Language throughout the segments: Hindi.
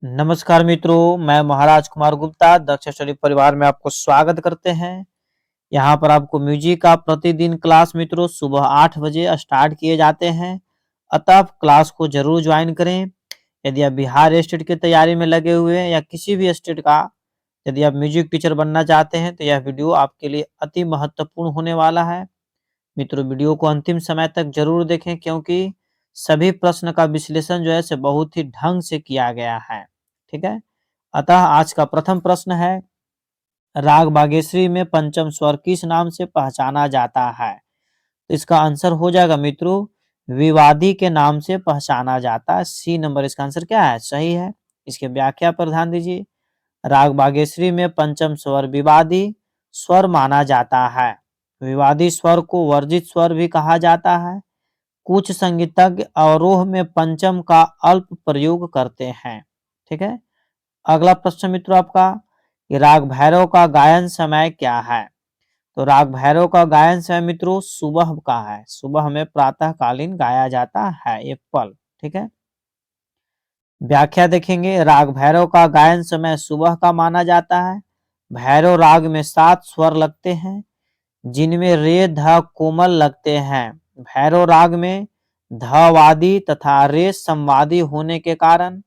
नमस्कार मित्रों, मैं महाराज कुमार गुप्ता दक्ष स्टडी परिवार में आपको स्वागत करते हैं। यहाँ पर आपको म्यूजिक का प्रतिदिन क्लास मित्रों सुबह 8 बजे स्टार्ट किए जाते हैं। अतः आप क्लास को जरूर ज्वाइन करें। यदि आप बिहार स्टेट की तैयारी में लगे हुए हैं या किसी भी स्टेट का यदि आप म्यूजिक टीचर बनना चाहते हैं तो यह वीडियो आपके लिए अति महत्वपूर्ण होने वाला है। मित्रों, वीडियो को अंतिम समय तक जरूर देखें क्योंकि सभी प्रश्न का विश्लेषण जो है से बहुत ही ढंग से किया गया है। ठीक है। अतः आज का प्रथम प्रश्न है, राग बागेश्वरी में पंचम स्वर किस नाम से पहचाना जाता है? तो इसका आंसर हो जाएगा मित्रों, विवादी के नाम से पहचाना जाता है। सी नंबर इसका आंसर क्या है? सही है। इसके व्याख्या पर ध्यान दीजिए। राग बागेश्वरी में पंचम स्वर विवादी स्वर माना जाता है। विवादी स्वर को वर्जित स्वर भी कहा जाता है। कुछ संगीतज्ञ अवरोह में पंचम का अल्प प्रयोग करते हैं। ठीक है। अगला प्रश्न मित्रों आपका, कि राग भैरव का गायन समय क्या है? तो राग भैरव का गायन समय मित्रों सुबह का है। सुबह में प्रातःकालीन गाया जाता है ये पल। ठीक है। व्याख्या देखेंगे, राग भैरव का गायन समय सुबह का माना जाता है। भैरव राग में 7 स्वर लगते हैं जिनमें रे ध कोमल लगते हैं। भैरव राग में ध वादी तथा रे संवादी होने के कारण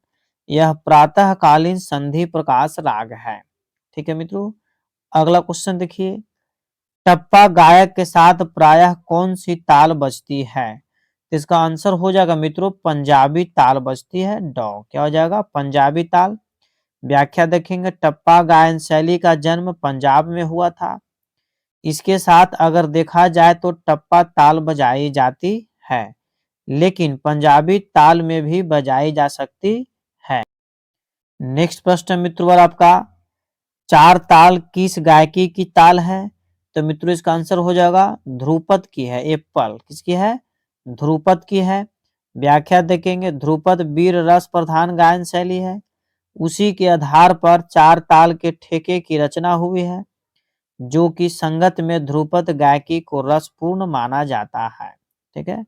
यह प्रातःकालीन संधि प्रकाश राग है। ठीक है मित्रों। अगला क्वेश्चन देखिए, टप्पा गायक के साथ प्रायः कौन सी ताल बजती है? तो इसका आंसर हो जाएगा मित्रों, पंजाबी ताल बजती है। डॉ क्या हो जाएगा? पंजाबी ताल। व्याख्या देखेंगे, टप्पा गायन शैली का जन्म पंजाब में हुआ था। इसके साथ अगर देखा जाए तो टप्पा ताल बजाई जाती है, लेकिन पंजाबी ताल में भी बजाई जा सकती है। नेक्स्ट प्रश्न मित्रों आपका, चार ताल किस गायकी की ताल है? तो मित्रों इसका आंसर हो जाएगा ध्रुपद की है। एप्पल किसकी है? ध्रुपद की है। व्याख्या देखेंगे, ध्रुपद वीर रस प्रधान गायन शैली है। उसी के आधार पर चार ताल के ठेके की रचना हुई है, जो कि संगत में ध्रुपद गायकी को रसपूर्ण माना जाता है। ठीक है।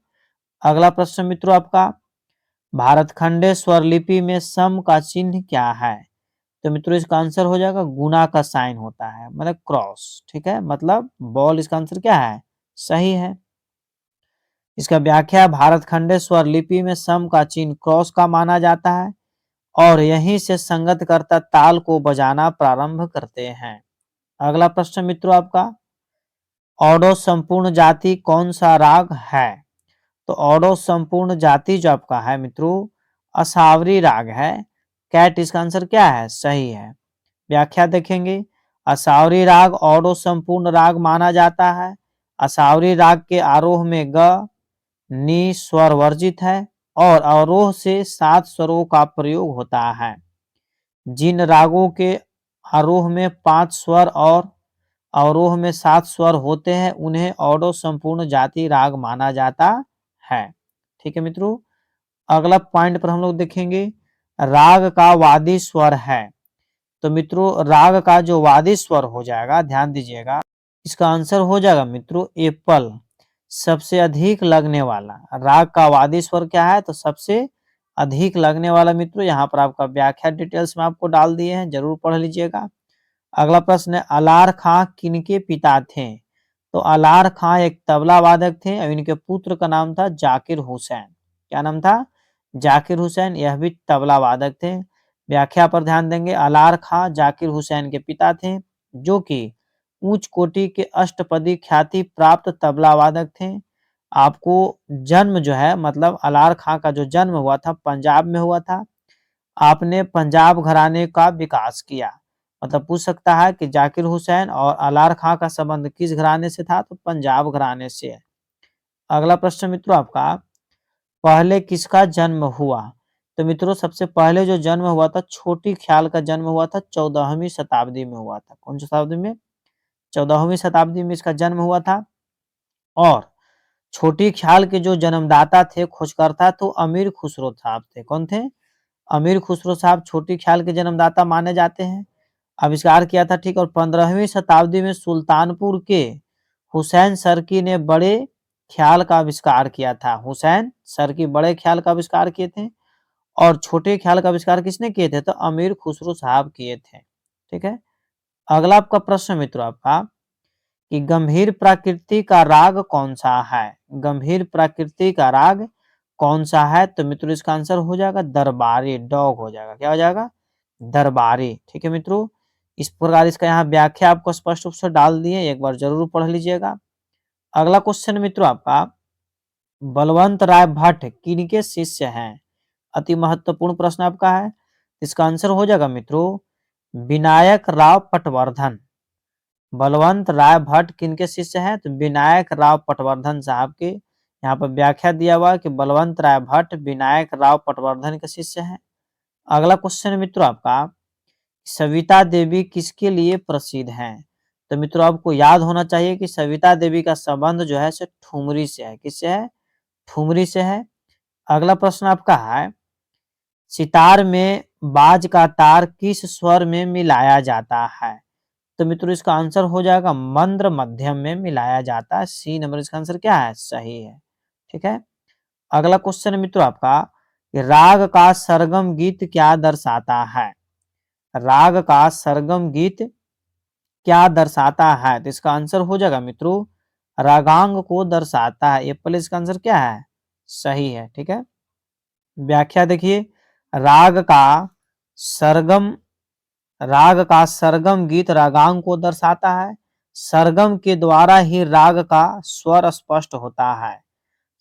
अगला प्रश्न मित्रों आपका, भारतखंडे स्वरलिपि में सम का चिन्ह क्या है? तो मित्रों इसका आंसर हो जाएगा गुना का साइन होता है, मतलब क्रॉस। ठीक है, मतलब बॉल इसका आंसर क्या है? सही है। इसका व्याख्या, भारतखंडे स्वरलिपि में सम का चिन्ह क्रॉस का माना जाता है और यहीं से संगत करता ताल को बजाना प्रारंभ करते हैं। अगला प्रश्न मित्रों आपका, ऑडो संपूर्ण जाति कौन सा राग है? तो ऑडो संपूर्ण जाति जो आपका है मित्रों असावरी राग है। कैट इसका आंसर क्या है? सही है। व्याख्या देखेंगे, असावरी राग ऑडो संपूर्ण राग माना जाता है। असावरी राग के आरोह में ग नी स्वर वर्जित है और अवरोह से 7 स्वरों का प्रयोग होता है। जिन रागों के आरोह में 5 स्वर और अवरोह में 7 स्वर होते हैं उन्हें ऑडो संपूर्ण जाति राग माना जाता है। ठीक है मित्रों। अगला पॉइंट पर हम लोग देखेंगे, राग का वादी स्वर है। तो मित्रों राग का जो वादी स्वर हो जाएगा, ध्यान दीजिएगा, इसका आंसर हो जाएगा मित्रों एप्पल, सबसे अधिक लगने वाला। राग का वादी स्वर क्या है? तो सबसे अधिक लगने वाला। मित्रों यहाँ पर आपका व्याख्या डिटेल्स में आपको डाल दिए हैं, जरूर पढ़ लीजिएगा। अगला प्रश्न है, अलार खां किनके पिता थे? तो अलार खां एक तबला वादक थे और इनके पुत्र का नाम था जाकिर हुसैन। क्या नाम था? जाकिर हुसैन। यह भी तबला वादक थे। व्याख्या पर ध्यान देंगे, अलार खां जाकिर हुसैन के पिता थे, जो कि उच्च कोटि के अष्टपदी ख्याति प्राप्त तबला वादक थे। आपको जन्म जो है, मतलब अलार खां का जो जन्म हुआ था पंजाब में हुआ था। आपने पंजाब घराने का विकास किया। मतलब पूछ सकता है कि जाकिर हुसैन और अलार खां का संबंध किस घराने से था? तो पंजाब घराने से। अगला प्रश्न मित्रों आपका, पहले किसका जन्म हुआ? तो मित्रों सबसे पहले जो जन्म हुआ था, छोटी ख्याल का जन्म हुआ था 14वीं शताब्दी में हुआ था। कौन सी शताब्दी में? 14वीं शताब्दी में इसका जन्म हुआ था। और छोटी ख्याल के जो जन्मदाता थे, खोजकर्ता, तो अमीर खुसरो साहब थे। कौन थे? अमीर खुसरो साहब छोटी ख्याल के जन्मदाता माने जाते हैं। आविष्कार किया था। ठीक। और 15वीं शताब्दी में सुल्तानपुर के हुसैन सरकी ने बड़े ख्याल का आविष्कार किया था। हुसैन सरकी बड़े ख्याल का आविष्कार किए थे और छोटे ख्याल का आविष्कार किसने किए थे? तो अमीर खुसरो साहब किए थे। ठीक है। अगला आपका प्रश्न मित्रों आपका कि गंभीर प्रकृति का राग कौन सा है? गंभीर प्रकृति का राग कौन सा है? तो मित्रों इसका आंसर हो जाएगा दरबारी, डॉग हो जाएगा। क्या हो जाएगा? दरबारी। ठीक है मित्रों, इस प्रकार इसका यहाँ व्याख्या आपको स्पष्ट रूप से डाल दिए, एक बार जरूर पढ़ लीजिएगा। अगला क्वेश्चन मित्रों आपका, बलवंत राय भट्ट किनके शिष्य हैं? अति महत्वपूर्ण प्रश्न आपका है। इसका आंसर हो जाएगा मित्रों विनायक राव पटवर्धन। बलवंत राय भट्ट किनके शिष्य हैं? तो विनायक राव पटवर्धन साहब के। यहाँ पर व्याख्या दिया हुआ है कि बलवंत राय भट्ट विनायक राव पटवर्धन के शिष्य हैं। अगला क्वेश्चन मित्रों आपका, सविता देवी किसके लिए प्रसिद्ध हैं? तो मित्रों आपको याद होना चाहिए कि सविता देवी का संबंध जो है से ठुमरी से है। किससे है? ठुमरी से है। अगला प्रश्न आपका है, सितार में बाज का तार किस स्वर में मिलाया जाता है? तो मित्रों इसका आंसर हो जाएगा मंद्र मध्यम में मिलाया जाता है। सी नंबर इसका आंसर क्या है? सही है। ठीक है। अगला क्वेश्चन मित्रों आपका, राग का सरगम गीत क्या दर्शाता है? राग का सरगम गीत क्या दर्शाता है? तो इसका आंसर हो जाएगा मित्रों रागांग को दर्शाता है। ये पहले इसका आंसर क्या है? सही है। ठीक है। व्याख्या देखिए, राग का सरगम, राग का सरगम गीत रागांग को दर्शाता है। सरगम के द्वारा ही राग का स्वर स्पष्ट होता है।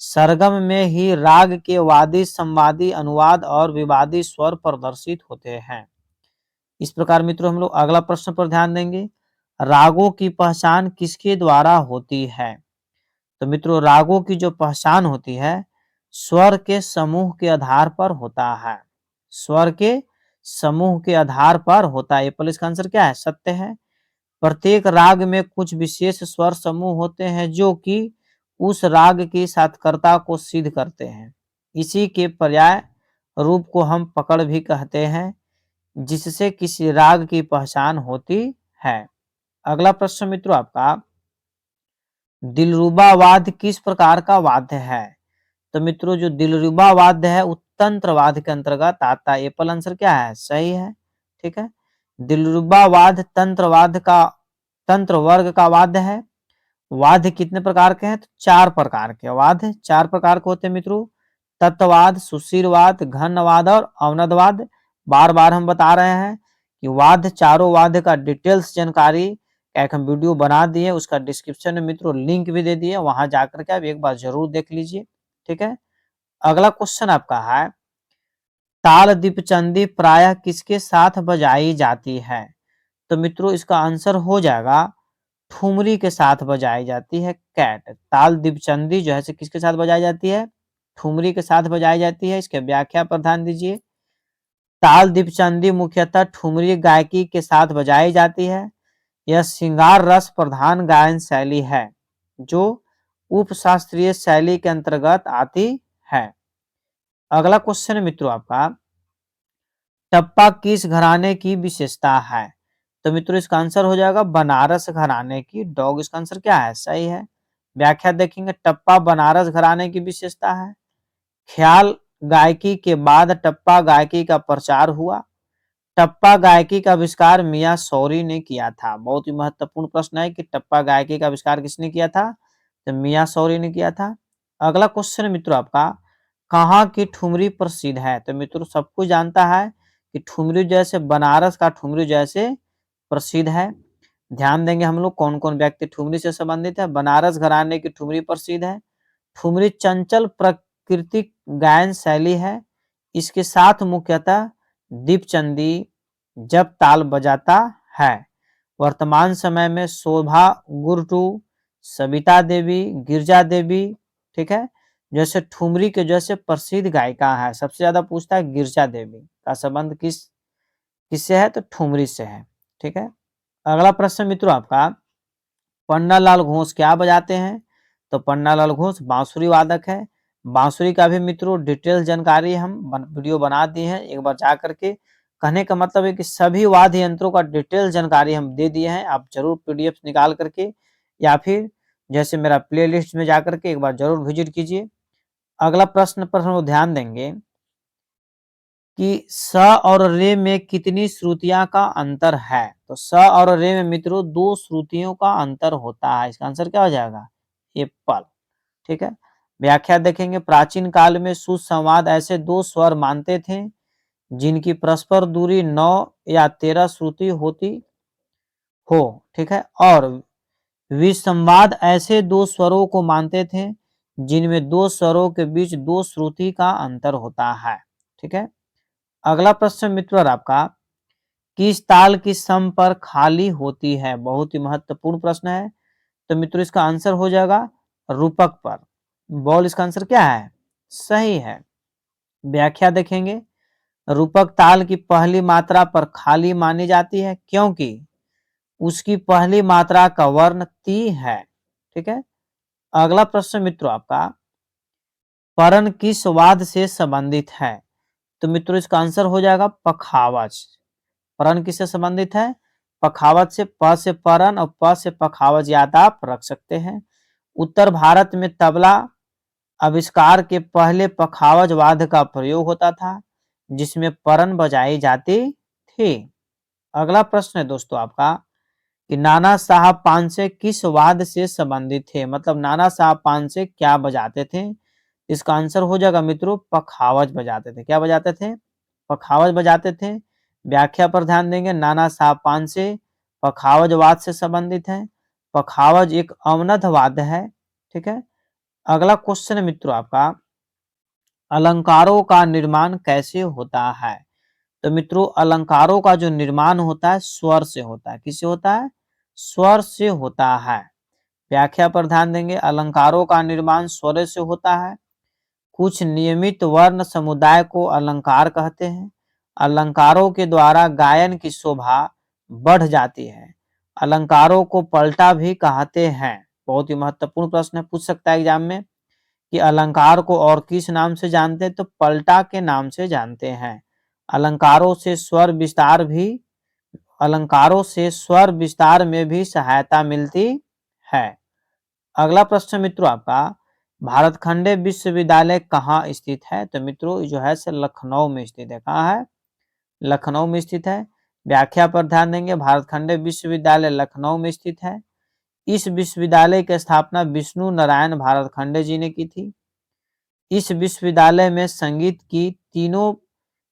सरगम में ही राग के वादी, संवादी, अनुवाद और विवादी स्वर प्रदर्शित होते हैं। इस प्रकार मित्रों हम लोग अगला प्रश्न पर ध्यान देंगे, रागों की पहचान किसके द्वारा होती है? तो मित्रों रागों की जो पहचान होती है स्वर के समूह के आधार पर होता है। स्वर के समूह के आधार पर होता है। ये पहले इसका आंसर क्या है? सत्य है। प्रत्येक राग में कुछ विशेष स्वर समूह होते हैं जो कि उस राग की सार्थकता को सिद्ध करते हैं। इसी के पर्याय रूप को हम पकड़ भी कहते हैं, जिससे किसी राग की पहचान होती है। अगला प्रश्न मित्रों आपका, दिलरुबा वाद्य किस प्रकार का वाद्य है? तो मित्रों जो दिलरुबा वाद्य है वो तंत्र वाद्य के अंतर्गत आता है। एप्पल आंसर क्या है? सही है। ठीक है। दिलरुबा वाद्य तंत्र वाद्य का, तंत्र वर्ग का वाद्य है। वाद्य कितने प्रकार के हैं? तो 4 प्रकार के वाद्य, 4 प्रकार के होते हैं मित्रों, तत्ववाद, सुशीलवाद, घनवाद और अवनदवाद। बार बार हम बता रहे हैं कि वाद्य, चारों वाद्य का डिटेल्स जानकारी एक हम वीडियो बना दिए, उसका डिस्क्रिप्शन में मित्रों लिंक भी दे दिए, वहां जाकर के आप एक बार जरूर देख लीजिए। ठीक है। अगला क्वेश्चन आपका है, ताल दीपचंदी प्रायः किसके साथ बजाई जाती है? तो मित्रों इसका आंसर हो जाएगा ठुमरी के साथ बजाई जाती है। कैट। ताल दीपचंदी जो है से किसके साथ बजाई जाती है? ठुमरी के साथ बजाई जाती है। इसके व्याख्या पर ध्यान दीजिए, ताल दीपचंदी मुख्यतः ठुमरी गायकी के साथ बजाई जाती है। यह श्रृंगार रस प्रधान गायन शैली है जो उपशास्त्रीय शैली के अंतर्गत आती है। अगला क्वेश्चन है मित्रों आपका, टप्पा किस घराने की विशेषता है? तो मित्रों इसका आंसर हो जाएगा बनारस घराने की। डॉग इसका आंसर क्या है? सही है। व्याख्या देखेंगे, टप्पा बनारस घराने की विशेषता है। ख्याल गायकी के बाद टप्पा गायकी का प्रचार हुआ। टप्पा गायकी का आविष्कार मियां सौरी ने किया था। बहुत ही महत्वपूर्ण प्रश्न है कि टप्पा गायकी का आविष्कार किसने किया था? तो मियां सौरी ने किया था। अगला क्वेश्चन मित्रों आपका, कहाँ की ठुमरी प्रसिद्ध है? तो मित्रों सबको जानता है कि ठुमरी जैसे बनारस का ठुमरी जैसे प्रसिद्ध है। ध्यान देंगे हम लोग कौन कौन व्यक्ति ठुमरी से संबंधित है। बनारस घराने की ठुमरी प्रसिद्ध है। ठुमरी चंचल प्राकृतिक गायन शैली है। इसके साथ मुख्यतः दीपचंदी जब ताल बजाता है। वर्तमान समय में शोभा गुरटू, सविता देवी, गिरजा देवी, ठीक है, जैसे ठुमरी के जैसे प्रसिद्ध गायिका है। सबसे ज्यादा पूछता है गिरजा देवी का संबंध किससे है? तो ठुमरी से है। ठीक है। अगला प्रश्न मित्रों आपका, पन्नालाल घोष क्या बजाते हैं? तो पन्नालाल घोष बांसुरी वादक है। बांसुरी का भी मित्रों डिटेल जानकारी हम वीडियो बना दिए हैं, एक बार जा करके। कहने का मतलब है कि सभी वाद्य यंत्रों का डिटेल जानकारी हम दे दिए हैं। आप जरूर पीडीएफ निकाल करके या फिर जैसे मेरा प्लेलिस्ट में जाकर के एक बार जरूर विजिट कीजिए। अगला प्रश्न पर हम ध्यान देंगे, कि स और रे में कितनी श्रुतियां का अंतर है। तो स और रे में मित्रों 2 श्रुतियों का अंतर होता है। इसका आंसर क्या हो जाएगा? एप्पल। ठीक है। व्याख्या देखेंगे, प्राचीन काल में सुसंवाद ऐसे 2 स्वर मानते थे जिनकी परस्पर दूरी 9 या 13 श्रुति होती हो। ठीक है। और विसंवाद ऐसे 2 स्वरों को मानते थे जिनमें 2 स्वरों के बीच 2 श्रुति का अंतर होता है। ठीक है। अगला प्रश्न मित्रों आपका, किस ताल की सम पर खाली होती है? बहुत ही महत्वपूर्ण प्रश्न है। तो मित्रों इसका आंसर हो जाएगा रूपक पर। बॉल इसका आंसर क्या है? सही है। व्याख्या देखेंगे, रूपक ताल की पहली मात्रा पर खाली मानी जाती है क्योंकि उसकी पहली मात्रा का वर्ण ती है। ठीक है। अगला प्रश्न मित्रों आपका, परण किस वाद से संबंधित है? तो मित्रों इसका आंसर हो जाएगा पखावज। परण किससे संबंधित है? पखावज से। प से परण और प से पखावज याद आप रख सकते हैं। उत्तर भारत में तबला आविष्कार के पहले पखावज वाद्य का प्रयोग होता था जिसमें परण बजाई जाती थी। अगला प्रश्न है दोस्तों आपका कि नाना साहब पानसे किस वाद्य से संबंधित थे? मतलब नाना साहब पानसे क्या बजाते थे? इसका आंसर हो जाएगा मित्रों पखावज बजाते थे। क्या बजाते थे? पखावज बजाते थे। व्याख्या पर ध्यान देंगे, नाना साहब पानसे पखावज वाद्य से संबंधित है। पखावज एक अवनद वाद्य है। ठीक है। अगला क्वेश्चन है मित्रों आपका, अलंकारों का निर्माण कैसे होता है? तो मित्रों अलंकारों का जो निर्माण होता है स्वर से होता है। किससे होता है? स्वर से होता है। व्याख्या पर ध्यान देंगे, अलंकारों का निर्माण स्वर से होता है। कुछ नियमित वर्ण समुदाय को अलंकार कहते हैं। अलंकारों के द्वारा गायन की शोभा बढ़ जाती है। अलंकारों को पलटा भी कहते हैं। बहुत ही महत्वपूर्ण प्रश्न है, पूछ सकता है एग्जाम में कि अलंकार को और किस नाम से जानते हैं? तो पलटा के नाम से जानते हैं। अलंकारों से स्वर विस्तार भी अलंकारों से स्वर विस्तार में भी सहायता मिलती है। अगला प्रश्न मित्रों आपका, भारत खंडे विश्वविद्यालय कहाँ स्थित है? तो मित्रों जो है से लखनऊ में स्थित है। कहाँ है? लखनऊ में स्थित है। व्याख्या पर ध्यान देंगे, भारत खंडे विश्वविद्यालय लखनऊ में स्थित है। इस विश्वविद्यालय की स्थापना विष्णु नारायण भारत खंडे जी ने की थी। इस विश्वविद्यालय में संगीत की तीनों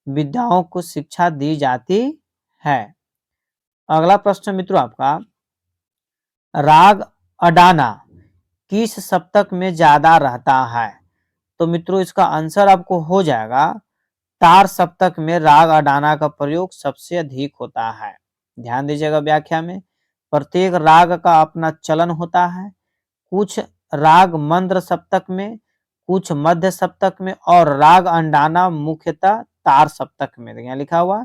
विद्याओं को शिक्षा दी जाती है। अगला प्रश्न मित्रों आपका, राग अडाना किस सप्तक में ज्यादा रहता है? तो मित्रों इसका आंसर आपको हो जाएगा तार सप्तक में राग अडाना का प्रयोग सबसे अधिक होता है। ध्यान दीजिएगा, व्याख्या में प्रत्येक राग का अपना चलन होता है। कुछ राग मंद्र सप्तक में, कुछ मध्य सप्तक में और राग अंडाना मुख्यतः तार सप्तक में। यहाँ लिखा हुआ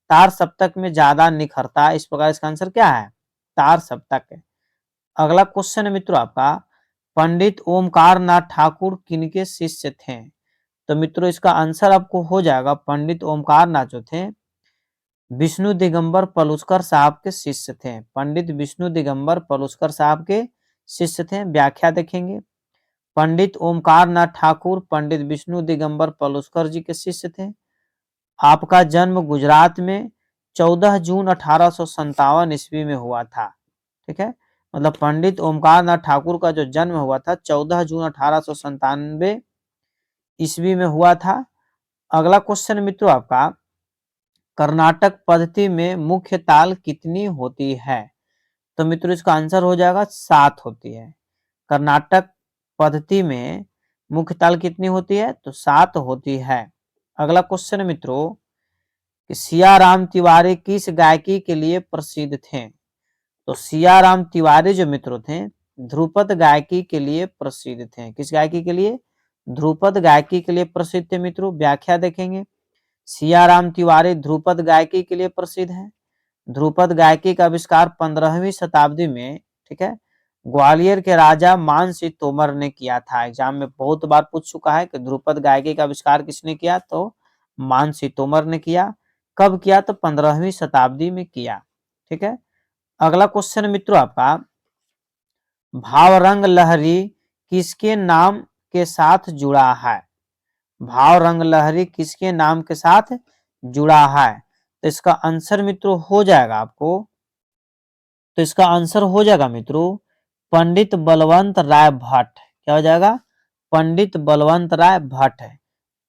तार सप्तक में ज्यादा निखरता है। इस प्रकार इसका आंसर क्या है? तार सप्तक है। अगला क्वेश्चन है मित्रों आपका, पंडित ओमकार नाथ ठाकुर किनके शिष्य थे? तो मित्रों इसका आंसर आपको हो जाएगा पंडित ओमकार नाथ जो थे विष्णु दिगंबर पलुस्कर साहब के शिष्य थे। पंडित विष्णु दिगंबर पलुस्कर साहब के शिष्य थे। व्याख्या देखेंगे, पंडित ओमकार नाथ ठाकुर पंडित विष्णु दिगंबर पलुस्कर जी के शिष्य थे। आपका जन्म गुजरात में 14 जून 1857 ईस्वी में हुआ था। ठीक है। मतलब पंडित ओमकार नाथ ठाकुर का जो जन्म हुआ था 14 जून 1897 ईस्वी में हुआ था। अगला क्वेश्चन मित्रों आपका, कर्नाटक पद्धति में मुख्य ताल कितनी होती है? तो मित्रों इसका आंसर हो जाएगा 7 होती है। कर्नाटक पद्धति में मुख्य ताल कितनी होती है? तो 7 होती है। अगला क्वेश्चन मित्रों कि सियाराम तिवारी किस गायकी के लिए प्रसिद्ध थे? तो सियाराम तिवारी जो मित्रों थे ध्रुपद गायकी के लिए प्रसिद्ध थे। किस गायकी के लिए? ध्रुपद गायकी के लिए प्रसिद्ध थे मित्रों। व्याख्या देखेंगे, सियाराम तिवारी ध्रुपद गायकी के लिए प्रसिद्ध है। ध्रुपद गायकी का आविष्कार 15वीं शताब्दी में, ठीक है, ग्वालियर के राजा मानसिंह तोमर ने किया था। एग्जाम में बहुत बार पूछ चुका है कि ध्रुपद गायकी का आविष्कार किसने किया? तो मानसिंह तोमर ने किया। कब किया? तो 15वीं शताब्दी में किया। ठीक है। अगला क्वेश्चन मित्रों आपका, भावरंग लहरी किसके नाम के साथ जुड़ा है? भावरंग लहरी किसके नाम के साथ जुड़ा है। तो इसका आंसर मित्रों हो जाएगा आपको, तो इसका आंसर हो जाएगा मित्रों पंडित बलवंत राय भट्ट। क्या हो जाएगा? पंडित बलवंत राय भट्ट है।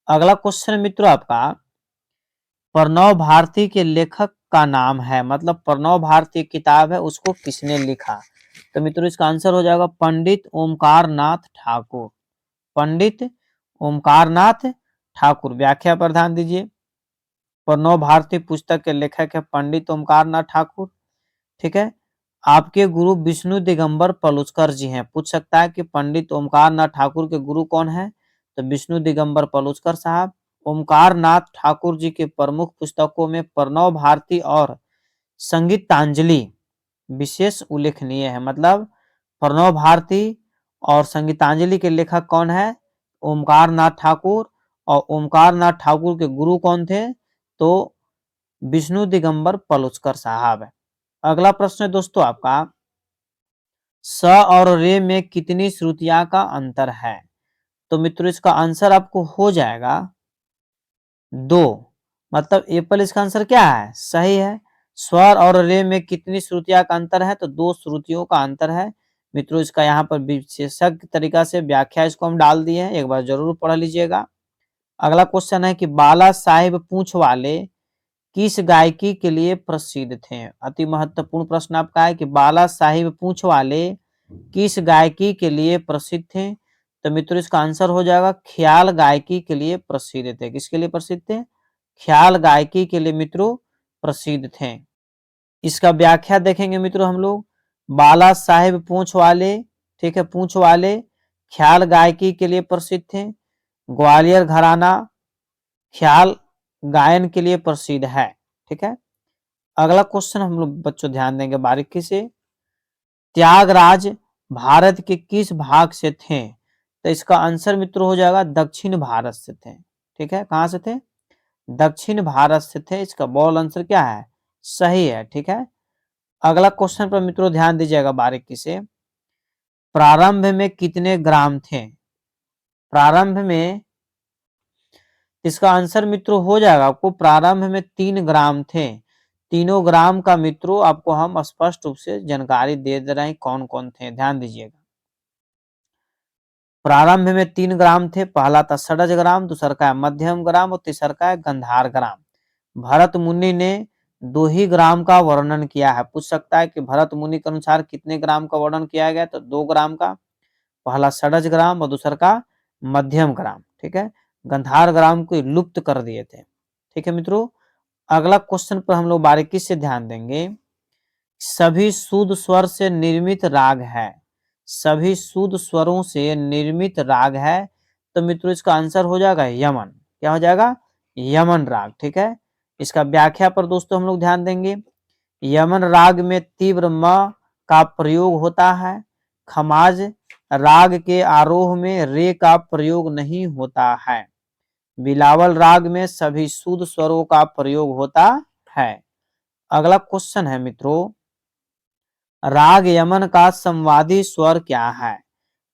अगला क्वेश्चन मित्रों आपका, प्रणव भारती के लेखक का नाम है, मतलब प्रणव भारती किताब है उसको किसने लिखा? तो मित्रों इसका आंसर हो जाएगा पंडित ओमकार नाथ ठाकुर। पंडित ओमकार नाथ ठाकुर। व्याख्या पर ध्यान दीजिए। प्रणव भारती पुस्तक के लेखक है पंडित ओमकार नाथ ठाकुर। ठीक है। आपके गुरु विष्णु दिगंबर पलुस्कर जी हैं। पूछ सकता है कि पंडित ओमकार नाथ ठाकुर के गुरु कौन है? तो विष्णु दिगंबर पलुस्कर साहब। ओमकार नाथ ठाकुर जी के प्रमुख पुस्तकों में प्रणव भारती और संगीतांजलि विशेष उल्लेखनीय है। मतलब प्रणव भारती और संगीतांजलि के लेखक कौन है? ओमकार नाथ ठाकुर। और ओमकार नाथ ठाकुर के गुरु कौन थे? तो विष्णु दिगंबर पलुस्कर साहब है। अगला प्रश्न है दोस्तों आपका, स और रे में कितनी श्रुतियां का अंतर है? तो मित्रों इसका आंसर आपको हो जाएगा 2। मतलब एप्पल इसका आंसर क्या है? सही है। स्वर और रे में कितनी श्रुतियां का अंतर है? तो 2 श्रुतियों का अंतर है। मित्रों इसका यहाँ पर विशेषज्ञ तरीका से व्याख्या इसको हम डाल दिए हैं, एक बार जरूर पढ़ लीजिएगा। अगला क्वेश्चन है कि बाला साहिब पूंछ वाले किस गायकी के लिए प्रसिद्ध थे? अति महत्वपूर्ण प्रश्न आपका है कि बाला साहिब पूंछ वाले किस गायकी के लिए प्रसिद्ध थे? तो मित्रों इसका आंसर हो जाएगा ख्याल गायकी के लिए प्रसिद्ध थे। किसके लिए प्रसिद्ध थे? ख्याल गायकी के लिए मित्रों प्रसिद्ध थे। इसका व्याख्या देखेंगे मित्रों हम लोग। बाला साहेब पूंछ वाले, ठीक है, पूंछ वाले ख्याल गायकी के लिए प्रसिद्ध थे। ग्वालियर घराना ख्याल गायन के लिए प्रसिद्ध है। ठीक है। अगला क्वेश्चन हम लोग बच्चों ध्यान देंगे बारीकी से। त्यागराज भारत के किस भाग से थे? तो इसका आंसर मित्रों हो जाएगा दक्षिण भारत से थे। ठीक है। कहां से थे? दक्षिण भारत से थे। इसका बॉल आंसर क्या है? सही है। ठीक है। अगला क्वेश्चन पर मित्रों ध्यान दीजिएगा बारीकी से। प्रारंभ में कितने ग्राम थे? प्रारंभ में इसका आंसर मित्रों हो जाएगा आपको प्रारंभ में 3 ग्राम थे। तीनों ग्राम का मित्रों आपको हम स्पष्ट रूप से जानकारी दे रहे हैं कौन कौन थे, ध्यान दीजिएगा। प्रारंभ में 3 ग्राम थे। पहला था षडज ग्राम, दूसरा का मध्यम ग्राम और तीसरा का गंधार ग्राम। भरत मुनि ने 2 ही ग्राम का वर्णन किया है। पूछ सकता है कि भरत मुनि के अनुसार कितने ग्राम का वर्णन किया गया? तो 2 ग्राम का। पहला षडज ग्राम और दूसरा का मध्यम ग्राम। ठीक है। गंधार ग्राम को लुप्त कर दिए थे। ठीक है मित्रों। अगला क्वेश्चन पर हम लोग बारीकी से ध्यान देंगे। सभी शुद्ध स्वर से निर्मित राग है। सभी शुद्ध स्वरों से निर्मित राग है। तो मित्रों इसका आंसर हो जाएगा यमन। क्या हो जाएगा? यमन राग। ठीक है। इसका व्याख्या पर दोस्तों हम लोग ध्यान देंगे। यमन राग में तीव्र म का प्रयोग होता है। खमाज राग के आरोह में रे का प्रयोग नहीं होता है। बिलावल राग में सभी शुद्ध स्वरों का प्रयोग होता है। अगला क्वेश्चन है मित्रों, राग यमन का संवादी स्वर क्या है?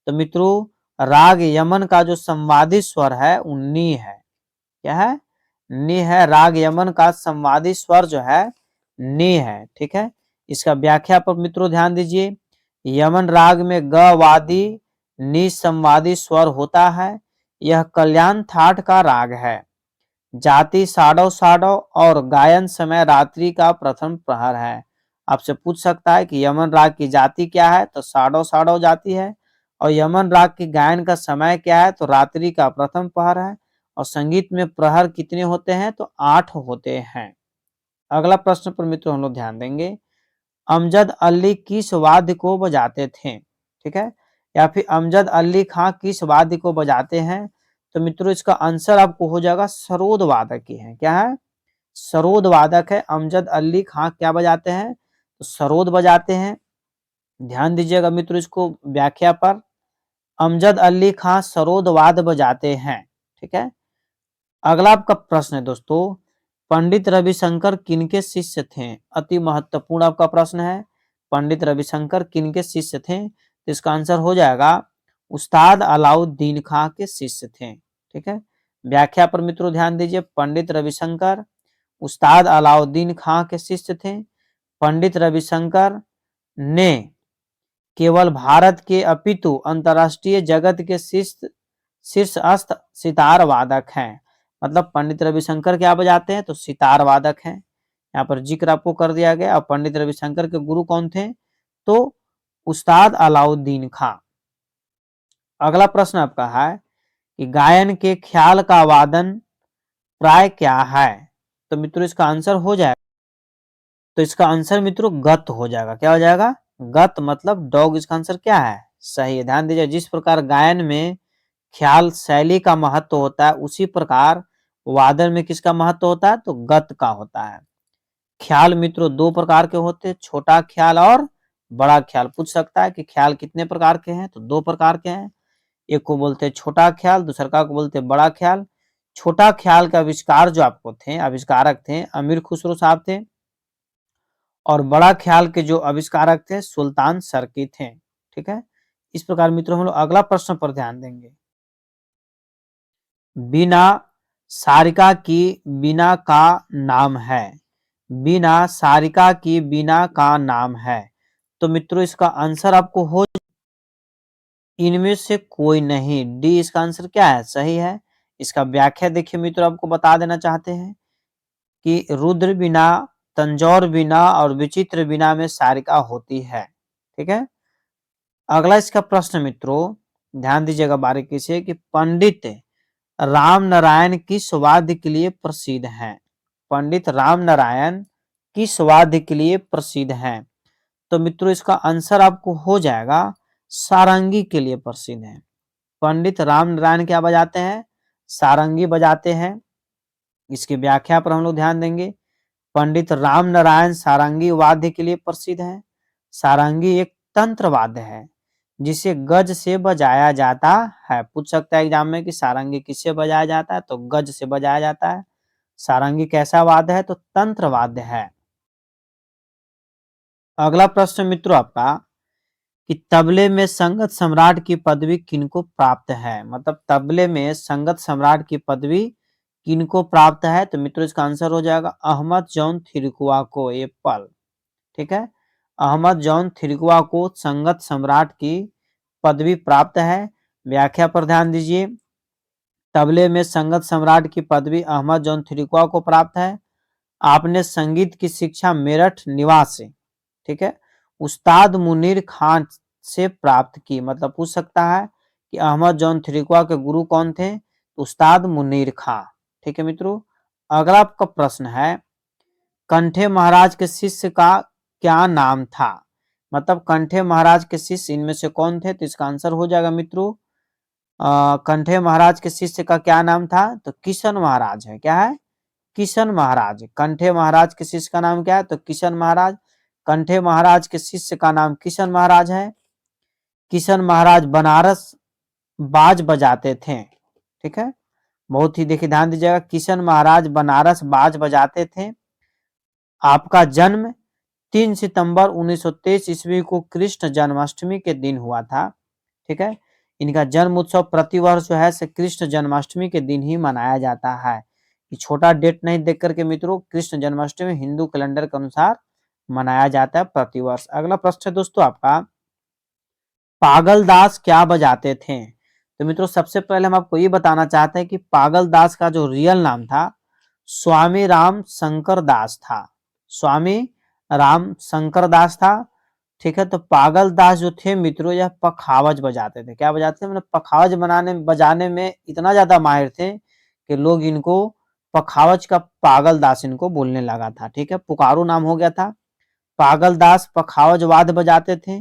तो मित्रों राग यमन का जो संवादी स्वर है वो नी है। क्या है? नी है। राग यमन का संवादी स्वर जो है नी है। ठीक है। इसका व्याख्या पर मित्रों ध्यान दीजिए। यमन राग में ग वादी नी संवादी स्वर होता है। यह कल्याण थाट का राग है। जाति साडव साडव और गायन समय रात्रि का प्रथम प्रहर है। आपसे पूछ सकता है कि यमन राग की जाति क्या है? तो साडव साडव जाति है। और यमन राग की गायन का समय क्या है? तो रात्रि का प्रथम प्रहर है। और संगीत में प्रहर कितने होते हैं? तो 8 होते हैं। अगला प्रश्न पर मित्रों हम लोग ध्यान देंगे। अमजद अली किस वाद्य को बजाते थे? ठीक है। या फिर अमजद अली खां किस वाद्य को बजाते हैं? तो मित्रों इसका आंसर आपको हो जाएगा सरोद वादक ही है। क्या है? सरोद वादक है। अमजद अली खां क्या बजाते हैं? तो सरोद बजाते हैं। ध्यान दीजिएगा मित्रों इसको व्याख्या पर। अमजद अली खां सरोद वाद्य बजाते हैं। ठीक है। अगला आपका प्रश्न है दोस्तों, पंडित रविशंकर किनके शिष्य थे? अति महत्वपूर्ण आपका प्रश्न है। पंडित रविशंकर किनके शिष्य थे? तो इसका आंसर हो जाएगा उस्ताद अलाउद्दीन खां के शिष्य थे। ठीक है। व्याख्या पर मित्रों ध्यान दीजिए। पंडित रविशंकर उस्ताद अलाउद्दीन खां के शिष्य थे। पंडित रविशंकर ने केवल भारत के अपितु अंतर्राष्ट्रीय जगत के शीर्षस्थ सितार वादक हैं। मतलब पंडित रविशंकर क्या बजाते हैं, तो सितार वादक हैं। यहाँ पर जिक्र आपको कर दिया गया। और पंडित रविशंकर के गुरु कौन थे, तो उस्ताद अलाउद्दीन खां। अगला प्रश्न आपका है कि गायन के ख्याल का वादन प्राय क्या है। तो मित्रों इसका आंसर हो जाएगा, तो इसका आंसर मित्रों गत हो जाएगा। क्या हो जाएगा, गत मतलब डॉग। इसका आंसर क्या है, सही है। ध्यान दीजिए, जिस प्रकार गायन में ख्याल शैली का महत्व होता है, उसी प्रकार वादन में किसका महत्व होता है, तो गत का होता है। ख्याल मित्रों दो प्रकार के होते हैं, छोटा ख्याल और बड़ा ख्याल। पूछ सकता है कि ख्याल कितने प्रकार के हैं, तो दो प्रकार के हैं। एक को बोलते हैं छोटा ख्याल, दूसरा को बोलते हैं बड़ा ख्याल। छोटा ख्याल का आविष्कार जो आपको थे, आविष्कारक थे अमीर खुसरो साहब थे। और बड़ा ख्याल के जो आविष्कारक थे सुल्तान सर्की थे। ठीक है, इस प्रकार मित्रों हम लोग अगला प्रश्न पर ध्यान देंगे। बिना सारिका की बिना का नाम है। बिना सारिका की बिना का नाम है। तो मित्रों इसका आंसर आपको हो, इनमें से कोई नहीं। डी इसका आंसर क्या है, सही है। इसका व्याख्या देखिए मित्रों, आपको बता देना चाहते हैं कि रुद्र बिना, तंजौर बिना और विचित्र बिना में सारिका होती है। ठीक है, अगला इसका प्रश्न मित्रों ध्यान दीजिएगा बारीकी से कि पंडित राम नारायण किस वाद्य के लिए प्रसिद्ध हैं। पंडित राम नारायण किस वाद्य के लिए प्रसिद्ध हैं। तो मित्रों इसका आंसर आपको हो जाएगा सारंगी के लिए प्रसिद्ध है। पंडित राम नारायण क्या बजाते हैं, सारंगी बजाते हैं। इसकी व्याख्या पर हम लोग ध्यान देंगे। पंडित राम नारायण सारंगी वाद्य के लिए प्रसिद्ध है। सारंगी एक तंत्र वाद्य है जिसे गज से बजाया जाता है। पूछ सकता है एग्जाम में कि सारंगी किससे बजाया जाता है, तो गज से बजाया जाता है। सारंगी कैसा वाद्य है, तो तंत्र वाद्य है। अगला प्रश्न मित्रों आपका कि तबले में संगत सम्राट की पदवी किनको प्राप्त है। मतलब तबले में संगत सम्राट की पदवी किनको प्राप्त है, तो मित्रों इसका आंसर हो जाएगा अहमद जॉन थिरकुआ को, ये पल। ठीक है, अहमद जॉन थिरकुआ को संगत सम्राट की पदवी प्राप्त है। व्याख्या पर ध्यान दीजिए। तबले में संगत सम्राट की पदवी अहमद जॉन थिरकुआ को प्राप्त है। आपने संगीत की शिक्षा मेरठ निवास से, ठीक है, उस्ताद मुनीर खान से प्राप्त की। मतलब पूछ सकता है कि अहमद जॉन थिरकुआ के गुरु कौन थे, उस्ताद मुनीर खां। ठीक है मित्रों, अगला आपका प्रश्न है कंठे महाराज के शिष्य का क्या नाम था। मतलब कंठे महाराज के शिष्य इनमें से कौन थे, तो इसका आंसर हो जाएगा मित्रों कंठे महाराज के शिष्य का क्या नाम था, तो किशन महाराज है। क्या है, किशन महाराज। कंठे महाराज के शिष्य का नाम क्या है, तो किशन महाराज। कंठे महाराज के शिष्य का नाम किशन महाराज है। किशन महाराज बनारस बाज बजाते थे। ठीक है, बहुत ही देखिए ध्यान दीजिएगा, किशन महाराज बनारस बाज बजाते थे। आपका जन्म 3 सितंबर 1923 ईस्वी को कृष्ण जन्माष्टमी के दिन हुआ था। ठीक है, इनका जन्म उत्सव प्रतिवर्ष जो है कृष्ण जन्माष्टमी के दिन ही मनाया जाता है। ये छोटा डेट नहीं देख करके मित्रों, कृष्ण जन्माष्टमी हिंदू कैलेंडर के अनुसार मनाया जाता है प्रतिवर्ष। अगला प्रश्न है दोस्तों आपका, पागल दास क्या बजाते थे। तो मित्रों सबसे पहले हम आपको ये बताना चाहते हैं कि पागल दास का जो रियल नाम था स्वामी राम शंकर दास था। स्वामी राम शंकर दास था। ठीक है, तो पागल दास जो थे मित्रों यह पखावज बजाते थे। क्या बजाते थे, मतलब पखावज बजाने में इतना ज्यादा माहिर थे कि लोग इनको पखावज का पागल दास इनको बोलने लगा था। ठीक है, पुकारू नाम हो गया था। पागल दास पखावज वाद्य बजाते थे।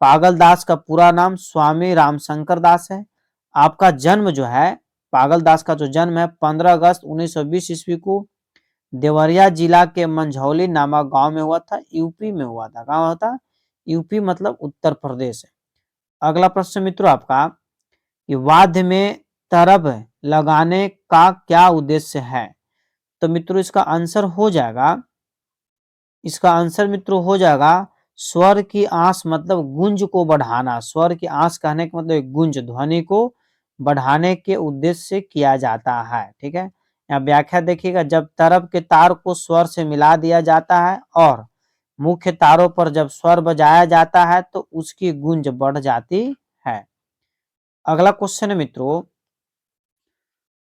पागल दास का पूरा नाम स्वामी रामशंकर दास है। आपका जन्म जो है, पागल दास का जो जन्म है 15 अगस्त 1920 ईस्वी को देवरिया जिला के मंझौली नामक गांव में हुआ था, यूपी में हुआ था। कहाँ हुआ था, यूपी मतलब उत्तर प्रदेश है। अगला प्रश्न मित्रों आपका, कि वाद्य में तरब लगाने का क्या उद्देश्य है। तो मित्रों इसका आंसर हो जाएगा, इसका आंसर मित्रों हो जाएगा स्वर की आंस, मतलब गुंज को बढ़ाना। स्वर की आंस कहने का मतलब गुंज ध्वनि को बढ़ाने के उद्देश्य से किया जाता है। ठीक है, यहाँ व्याख्या देखिएगा, जब तरफ के तार को स्वर से मिला दिया जाता है और मुख्य तारों पर जब स्वर बजाया जाता है तो उसकी गूंज बढ़ जाती है। अगला क्वेश्चन है मित्रों,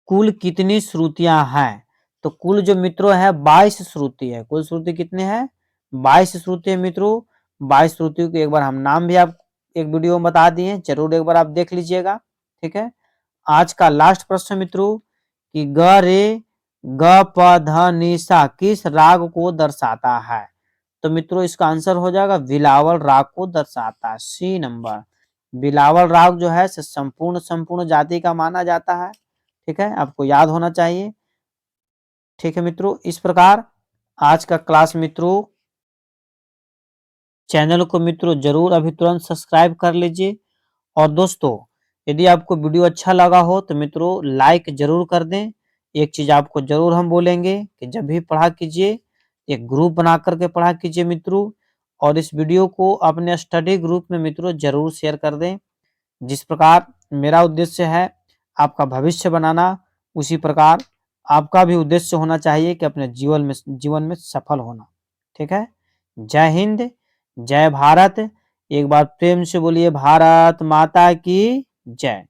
कुल कितनी श्रुतियां हैं? तो कुल जो मित्रों है 22 श्रुति है। कुल श्रुति कितने हैं? 22 श्रुति है मित्रों। 22 श्रुतियों के एक बार हम नाम भी आप एक वीडियो में बता दिए, जरूर एक बार आप देख लीजिएगा। ठीक है, आज का लास्ट प्रश्न मित्रों कि ग रे ग प ध नि सा किस राग को दर्शाता है? तो मित्रों इसका आंसर हो जाएगा बिलावल राग को दर्शाता है, सी नंबर। बिलावल राग जो है संपूर्ण संपूर्ण जाति का माना जाता है। ठीक है, आपको याद होना चाहिए। ठीक है मित्रों, इस प्रकार आज का क्लास मित्रों, चैनल को मित्रों जरूर अभी तुरंत सब्सक्राइब कर लीजिए। और दोस्तों, यदि आपको वीडियो अच्छा लगा हो तो मित्रों लाइक जरूर कर दें। एक चीज आपको जरूर हम बोलेंगे कि जब भी पढ़ा कीजिए एक ग्रुप बना करके पढ़ा कीजिए मित्रों, और इस वीडियो को अपने स्टडी ग्रुप में मित्रों जरूर शेयर कर दें। जिस प्रकार मेरा उद्देश्य है आपका भविष्य बनाना, उसी प्रकार आपका भी उद्देश्य होना चाहिए कि अपने जीवन में सफल होना। ठीक है, जय हिंद, जय भारत। एक बार प्रेम से बोलिए भारत माता की जय।